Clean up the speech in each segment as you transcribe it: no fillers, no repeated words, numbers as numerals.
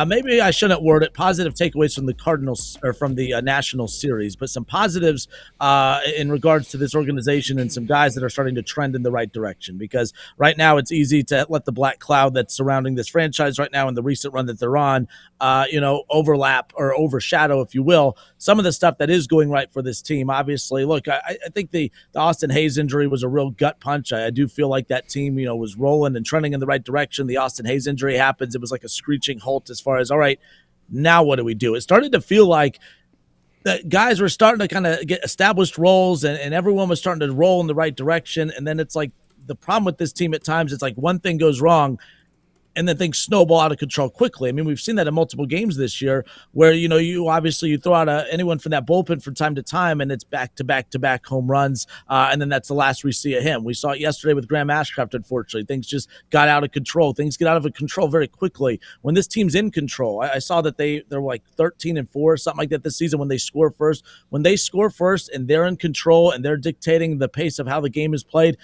maybe I shouldn't word it positive takeaways from the Cardinals or from the National Series, but some positives in regards to this organization and some guys that are starting to trend in the right direction. Because right now it's easy to let the black cloud that's surrounding this franchise right now and the recent run that they're on, overlap or overshadow, if you will, some of the stuff that is going right for this team. Obviously, look, I think the Austin Hayes injury was a real gut punch. I do feel like that team, was rolling and trending in the right direction. The Austin Hayes injury happens. It was like a screeching halt as far as, all right, now what do we do? It started to feel like that guys were starting to kind of get established roles and everyone was starting to roll in the right direction. And then it's like the problem with this team at times, it's like one thing goes wrong and then things snowball out of control quickly. I mean, we've seen that in multiple games this year where, you obviously you throw out anyone from that bullpen from time to time and it's back-to-back home runs, and then that's the last we see of him. We saw it yesterday with Graham Ashcraft, unfortunately. Things just got out of control. Things get out of control very quickly. When this team's in control, I saw that they're like 13-4, something like that this season when they score first. When they score first and they're in control and they're dictating the pace of how the game is played,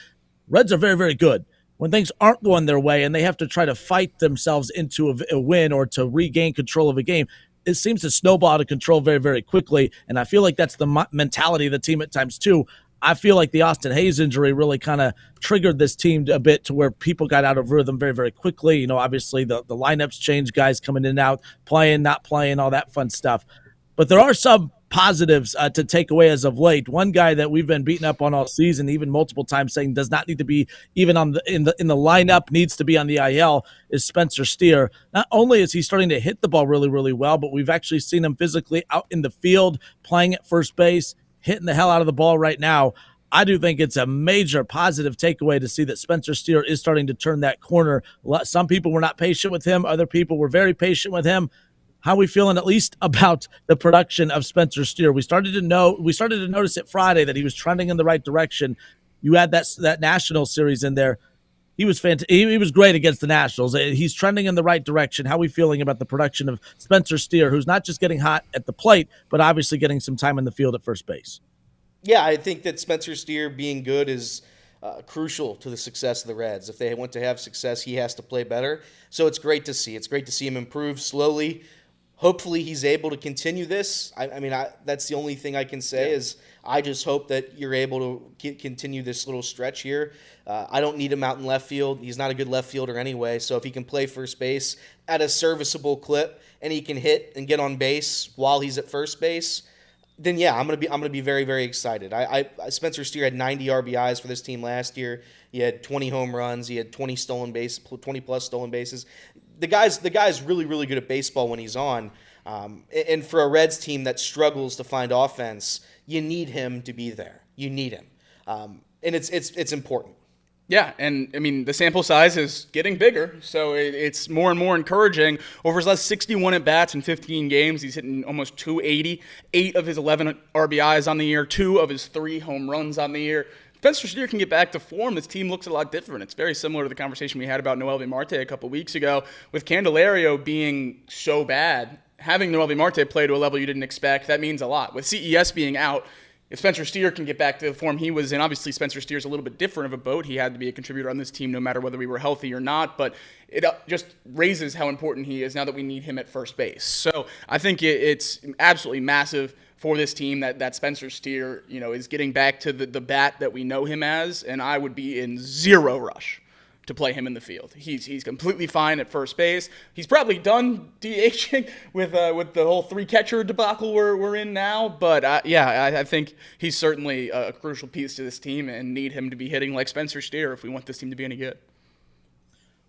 Reds are very, very good. When things aren't going their way and they have to try to fight themselves into a win or to regain control of a game, it seems to snowball out of control very, very quickly. And I feel like that's the mentality of the team at times too. I feel like the Austin Hayes injury really kind of triggered this team a bit to where people got out of rhythm very, very quickly. Obviously the lineups change, guys coming in and out, playing, not playing, all that fun stuff. But there are some positives to take away as of late. One guy that we've been beating up on all season, even multiple times, saying does not need to be even in the lineup, needs to be on the IL, is Spencer Steer. Not only is he starting to hit the ball really, really well, but we've actually seen him physically out in the field, playing at first base, hitting the hell out of the ball right now. I do think it's a major positive takeaway to see that Spencer Steer is starting to turn that corner. Some people were not patient with him. Other people were very patient with him. How are we feeling at least about the production of Spencer Steer? We started to notice it Friday that he was trending in the right direction. You had that National Series in there. He was fantastic. He was great against the Nationals. He's trending in the right direction. How are we feeling about the production of Spencer Steer, who's not just getting hot at the plate, but obviously getting some time in the field at first base? Yeah, I think that Spencer Steer being good is crucial to the success of the Reds. If they want to have success, he has to play better. So it's great to see. It's great to see him improve slowly. Hopefully he's able to continue this. I mean, that's the only thing I can say is I just hope that you're able to continue this little stretch here. I don't need him out in left field. He's not a good left fielder anyway. So if he can play first base at a serviceable clip and he can hit and get on base while he's at first base, then yeah, I'm gonna be very, very excited. Spencer Steer had 90 RBIs for this team last year. He had 20 home runs. He had 20 plus stolen bases. The guy's really, really good at baseball when he's on. And for a Reds team that struggles to find offense, you need him to be there. You need him, and it's important. Yeah, and I mean, the sample size is getting bigger, so it's more and more encouraging. Over his last 61 at-bats in 15 games, he's hitting almost 280, 8 of his 11 RBIs on the year, 2 of his 3 home runs on the year. Spencer Steer can get back to form. This team looks a lot different. It's very similar to the conversation we had about Noelvi Marte a couple weeks ago. With Candelario being so bad, having Noelvi Marte play to a level you didn't expect, that means a lot. With CES being out, if Spencer Steer can get back to the form he was in, obviously Spencer Steer's a little bit different of a boat. He had to be a contributor on this team no matter whether we were healthy or not, but it just raises how important he is now that we need him at first base. So I think it's absolutely massive for this team that Spencer Steer, is getting back to the bat that we know him as, and I would be in zero rush to play him in the field. He's completely fine at first base. He's probably done DHing with the whole 3-catcher debacle we're in now. But I think he's certainly a crucial piece to this team and need him to be hitting like Spencer Steer if we want this team to be any good.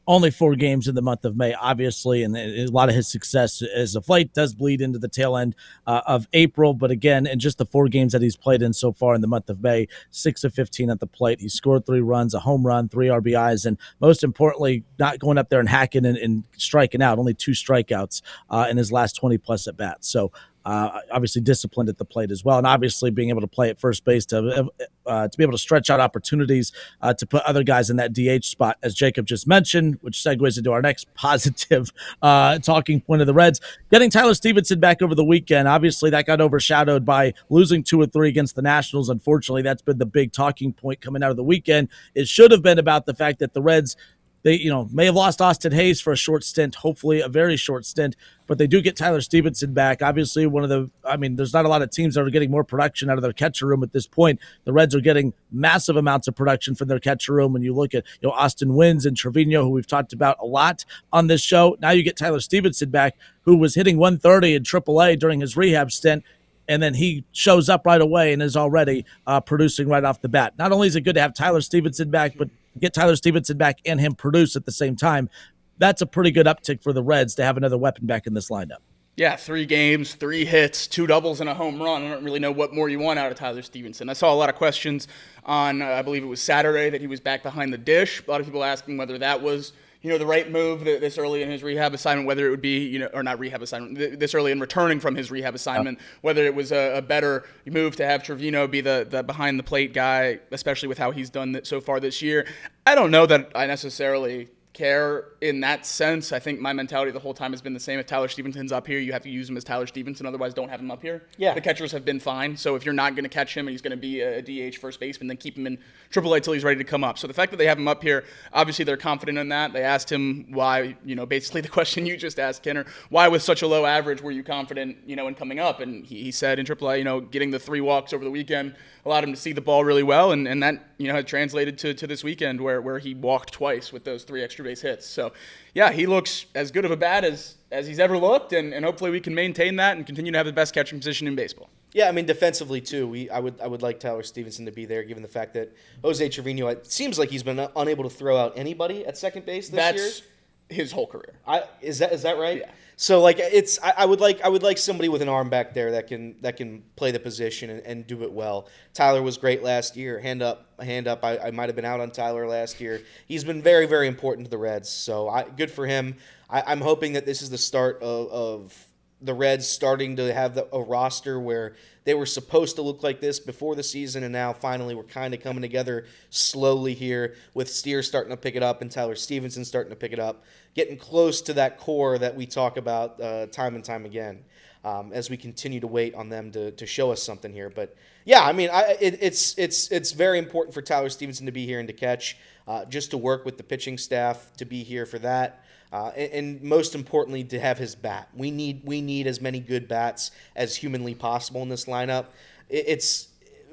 Only 4 games in the month of May, obviously, and a lot of his success as of late does bleed into the tail end of April. But again, in just the 4 games that he's played in so far in the month of May, 6 of 15 at the plate. He scored 3 runs, a home run, 3 RBIs, and most importantly, not going up there and hacking and striking out. Only 2 strikeouts in his last 20-plus at-bats. So obviously disciplined at the plate as well, and obviously being able to play at first base to be able to stretch out opportunities to put other guys in that DH spot, as Jacob just mentioned, which segues into our next positive talking point of the Reds. Getting Tyler Stevenson back over the weekend, obviously that got overshadowed by losing 2 of 3 against the Nationals. Unfortunately, that's been the big talking point coming out of the weekend. It should have been about the fact that the Reds They, may have lost Austin Hayes for a short stint, hopefully a very short stint, but they do get Tyler Stevenson back. Obviously, there's not a lot of teams that are getting more production out of their catcher room at this point. The Reds are getting massive amounts of production from their catcher room. When you look at, Austin Wynns and Trevino, who we've talked about a lot on this show, now you get Tyler Stevenson back, who was hitting 130 in AAA during his rehab stint. And then he shows up right away and is already producing right off the bat. Not only is it good to have Tyler Stevenson back, but get Tyler Stevenson back and him produce at the same time. That's a pretty good uptick for the Reds to have another weapon back in this lineup. Yeah, 3 games, 3 hits, 2 doubles, and a home run. I don't really know what more you want out of Tyler Stevenson. I saw a lot of questions on, I believe it was Saturday, that he was back behind the dish. A lot of people asking whether that was the right move this early in his rehab assignment, whether it would be, or not rehab assignment, this early in returning from his rehab assignment, whether it was a better move to have Trevino be the behind the plate guy, especially with how he's done so far this year. I don't know that I necessarily care in that sense. I think my mentality the whole time has been the same. If Tyler Stevenson's up here, you have to use him as Tyler Stevenson. Otherwise, don't have him up here. Yeah. The catchers have been fine. So if you're not going to catch him and he's going to be a DH first baseman, then keep him in AAA till he's ready to come up. So the fact that they have him up here, obviously they're confident in that. They asked him why, basically the question you just asked, Kenner, why with such a low average were you confident, in coming up? And he said in AAA, getting the 3 walks over the weekend allowed him to see the ball really well, and that had translated to this weekend where he walked twice with those 3 extra base hits. So yeah, he looks as good of a bat as he's ever looked, and hopefully we can maintain that and continue to have the best catching position in baseball. Yeah, I mean, defensively too, I would like Tyler Stevenson to be there, given the fact that Jose Trevino, it seems like he's been unable to throw out anybody at second base this year. That's his whole career. Is that right? Yeah. So I would like somebody with an arm back there that can play the position and do it well. Tyler was great last year. Hand up. I might have been out on Tyler last year. He's been very, very important to the Reds. So good for him. I'm hoping that this is the start of the Reds starting to have a roster where they were supposed to look like this before the season, and now finally we're kind of coming together slowly here with Steer starting to pick it up and Tyler Stevenson starting to pick it up, getting close to that core that we talk about time and time again as we continue to wait on them to show us something here. But yeah, I mean, it's very important for Tyler Stevenson to be here and to catch, just to work with the pitching staff to be here for that. And most importantly, to have his bat. We need as many good bats as humanly possible in this lineup.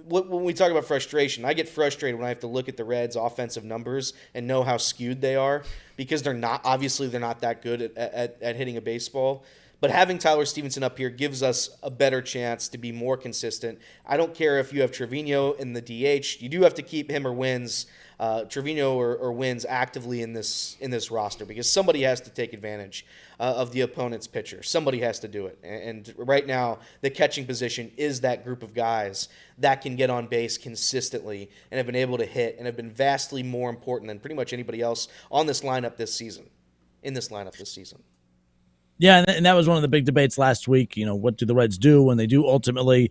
When we talk about frustration, I get frustrated when I have to look at the Reds' offensive numbers and know how skewed they are, because they're not that good at hitting a baseball. But having Tyler Stevenson up here gives us a better chance to be more consistent. I don't care if you have Trevino in the DH. You do have to keep him or Wins, Trevino or Wins actively in this roster, because somebody has to take advantage of the opponent's pitcher. Somebody has to do it. And right now, the catching position is that group of guys that can get on base consistently and have been able to hit and have been vastly more important than pretty much anybody else on this lineup this season. Yeah, and that was one of the big debates last week. What do the Reds do when they do ultimately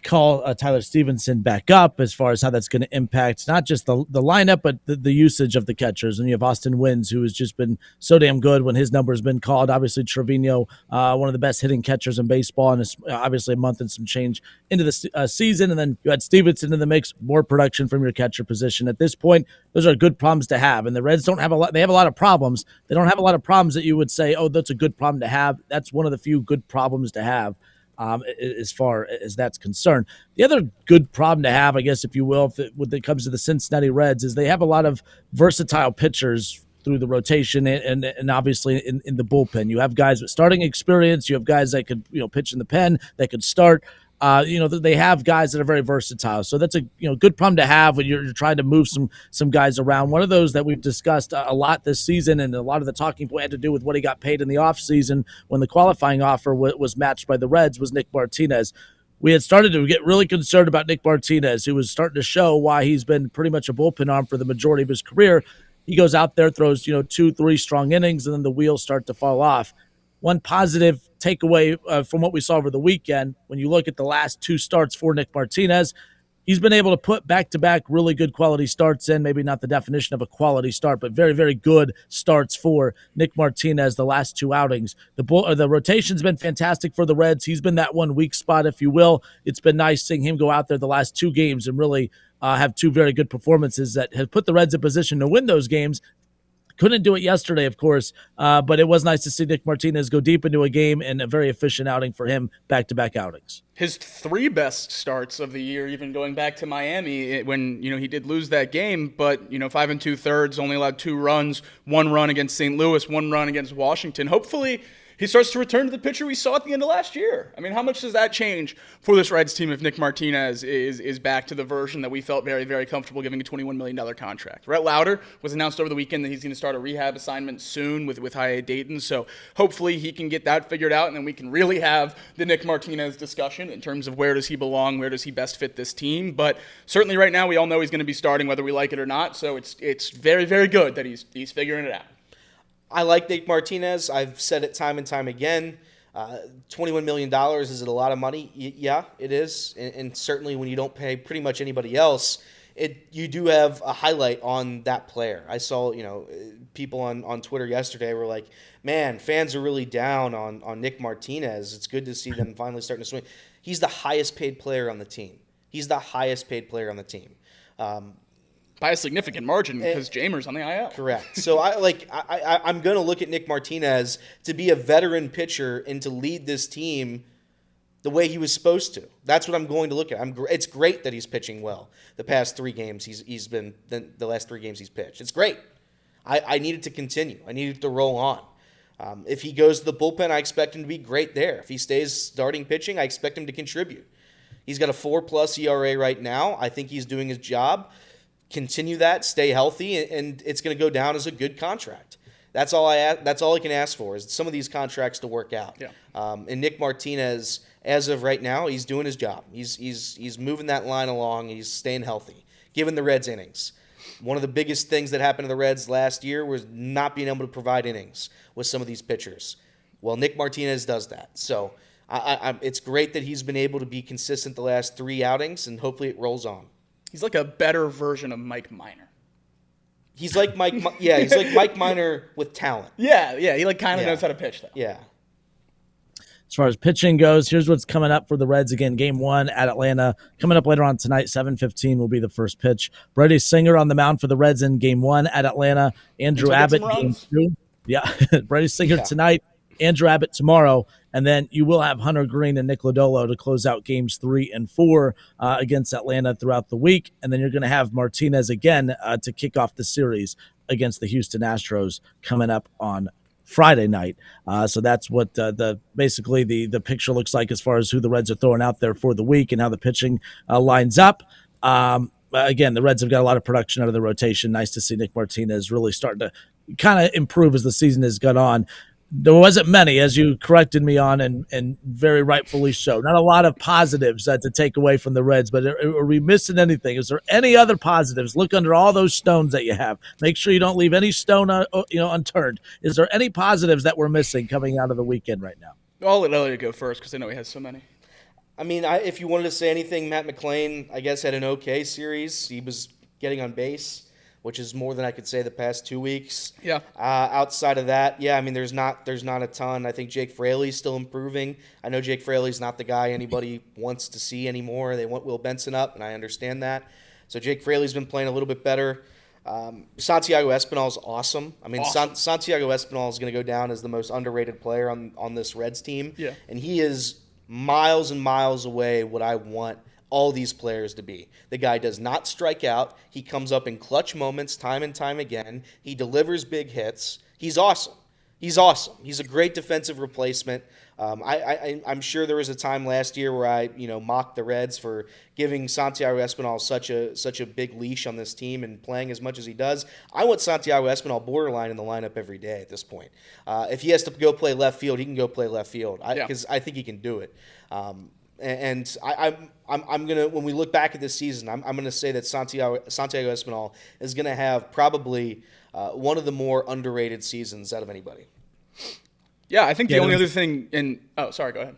call Tyler Stevenson back up, as far as how that's going to impact not just the lineup, but the usage of the catchers. And you have Austin Wynns, who has just been so damn good when his number's been called. Obviously, Trevino, one of the best hitting catchers in baseball, and obviously a month and some change into the season. And then you had Stevenson in the mix, more production from your catcher position. At this point, those are good problems to have. And the Reds don't have a lot. They have a lot of problems. They don't have a lot of problems that you would say, oh, that's a good problem to have. That's one of the few good problems to have. As far as that's concerned. The other good problem to have, I guess, if you will, when it comes to the Cincinnati Reds, is they have a lot of versatile pitchers through the rotation and obviously in the bullpen. You have guys with starting experience. You have guys that could pitch in the pen, that could start. They have guys that are very versatile. So that's a good problem to have when you're trying to move some guys around. One of those that we've discussed a lot this season, and a lot of the talking point had to do with what he got paid in the offseason when the qualifying offer was matched by the Reds, was Nick Martinez. We had started to get really concerned about Nick Martinez, who was starting to show why he's been pretty much a bullpen arm for the majority of his career. He goes out there, throws 2-3 strong innings, and then the wheels start to fall off. One positive takeaway from what we saw over the weekend, when you look at the last 2 starts for Nick Martinez, he's been able to put back-to-back really good quality starts in. Maybe not the definition of a quality start, but very, very good starts for Nick Martinez the last 2 outings. The rotation's been fantastic for the Reds. He's been that one weak spot, if you will. It's been nice seeing him go out there the last 2 games and really have 2 very good performances that have put the Reds in position to win those games. Couldn't do it yesterday, of course, but it was nice to see Nick Martinez go deep into a game and a very efficient outing for him, back-to-back outings. His 3 best starts of the year, even going back to Miami when, he did lose that game, but, 5 2/3, only allowed 2 runs, 1 run against St. Louis, 1 run against Washington. Hopefully he starts to return to the pitcher we saw at the end of last year. I mean, how much does that change for this Reds team if Nick Martinez is back to the version that we felt very, very comfortable giving a $21 million contract? Rhett Lauder was announced over the weekend that he's going to start a rehab assignment soon with High-A Dayton, so hopefully he can get that figured out, and then we can really have the Nick Martinez discussion in terms of where does he belong, where does he best fit this team. But certainly right now we all know he's going to be starting whether we like it or not, so it's very, very good that he's figuring it out. I like Nick Martinez. I've said it time and time again. $21 million, is it a lot of money? Yeah, it is. And certainly when you don't pay pretty much anybody else, you do have a highlight on that player. I saw, people on Twitter yesterday were like, man, fans are really down on Nick Martinez. It's good to see them finally starting to swing. He's the highest paid player on the team. By a significant margin because Jamer's on the IL. Correct. So I'm going to look at Nick Martinez to be a veteran pitcher and to lead this team the way he was supposed to. That's what I'm going to look at. It's great that he's pitching well. The past 3 games he's been the last 3 games he's pitched. It's great. I need it to continue. I need it to roll on. If he goes to the bullpen, I expect him to be great there. If he stays starting pitching, I expect him to contribute. He's got a 4+ ERA right now. I think he's doing his job. Continue that, stay healthy, and it's going to go down as a good contract. That's all I can ask for is some of these contracts to work out. Yeah. And Nick Martinez, as of right now, he's doing his job. He's moving that line along. He's staying healthy, giving the Reds innings. One of the biggest things that happened to the Reds last year was not being able to provide innings with some of these pitchers. Well, Nick Martinez does that. So it's great that he's been able to be consistent the last 3 outings, and hopefully it rolls on. He's like a better version of Mike Minor. He's like Mike Minor with talent. Yeah, he kind of knows how to pitch, though. Yeah. As far as pitching goes, here's what's coming up for the Reds again. Game 1 at Atlanta. Coming up later on tonight, 7:15 will be the first pitch. Brady Singer on the mound for the Reds in Game 1 at Atlanta. Andrew Abbott Game 2. Yeah, Brady Singer tonight. Andrew Abbott tomorrow, and then you will have Hunter Green and Nick Lodolo to close out games 3 and 4 against Atlanta throughout the week, and then you're going to have Martinez again to kick off the series against the Houston Astros coming up on Friday night. So that's what basically the picture looks like as far as who the Reds are throwing out there for the week and how the pitching lines up. Again, the Reds have got a lot of production out of the rotation. Nice to see Nick Martinez really starting to kind of improve as the season has gone on. There wasn't many, as you corrected me on, and very rightfully so. Not a lot of positives to take away from the Reds, but are we missing anything? Is there any other positives? Look under all those stones that you have. Make sure you don't leave any stone unturned. Is there any positives that we're missing coming out of the weekend right now? I'll let Elliot go first because I know he has so many. I mean, if you wanted to say anything, Matt McClain, I guess, had an okay series. He was getting on base, which is more than I could say the past 2 weeks. Yeah. Outside of that, I mean, there's not a ton. I think Jake Fraley's still improving. I know Jake Fraley's not the guy anybody wants to see anymore. They want Will Benson up, and I understand that. So Jake Fraley's been playing a little bit better. Santiago Espinal's awesome. I mean, awesome. Santiago Espinal is going to go down as the most underrated player on this Reds team. Yeah. And he is miles and miles away what I want all these players to be. The guy does not strike out. He comes up in clutch moments time and time again. He delivers big hits. He's awesome. He's a great defensive replacement. I'm sure there was a time last year where I mocked the Reds for giving Santiago Espinal such a big leash on this team and playing as much as he does. I want Santiago Espinal borderline in the lineup every day at this point. If he has to go play left field, he can go play left field because I think he can do it. And I'm gonna, when we look back at this season, I'm gonna say that Santiago Espinal is gonna have probably one of the more underrated seasons out of anybody. Yeah, I think the only other thing sorry, go ahead.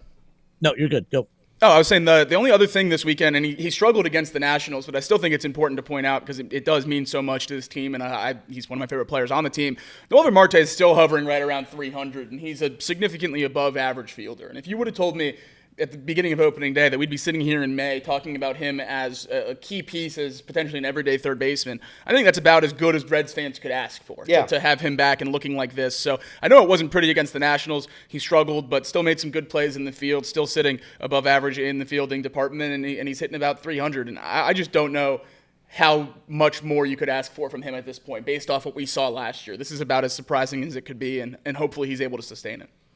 No, you're good. Go. Oh, I was saying the only other thing this weekend, and he struggled against the Nationals, but I still think it's important to point out because it does mean so much to this team, and he's one of my favorite players on the team. Noelvi Marte is still hovering right around 300, and he's a significantly above average fielder. And if you would have told me at the beginning of opening day that we'd be sitting here in May talking about him as a key piece, as potentially an everyday third baseman. I think that's about as good as Reds fans could ask for, to have him back and looking like this. So I know it wasn't pretty against the Nationals. He struggled, but still made some good plays in the field, still sitting above average in the fielding department, and he's hitting about 300. And I just don't know how much more you could ask for from him at this point based off what we saw last year. This is about as surprising as it could be, and hopefully he's able to sustain it.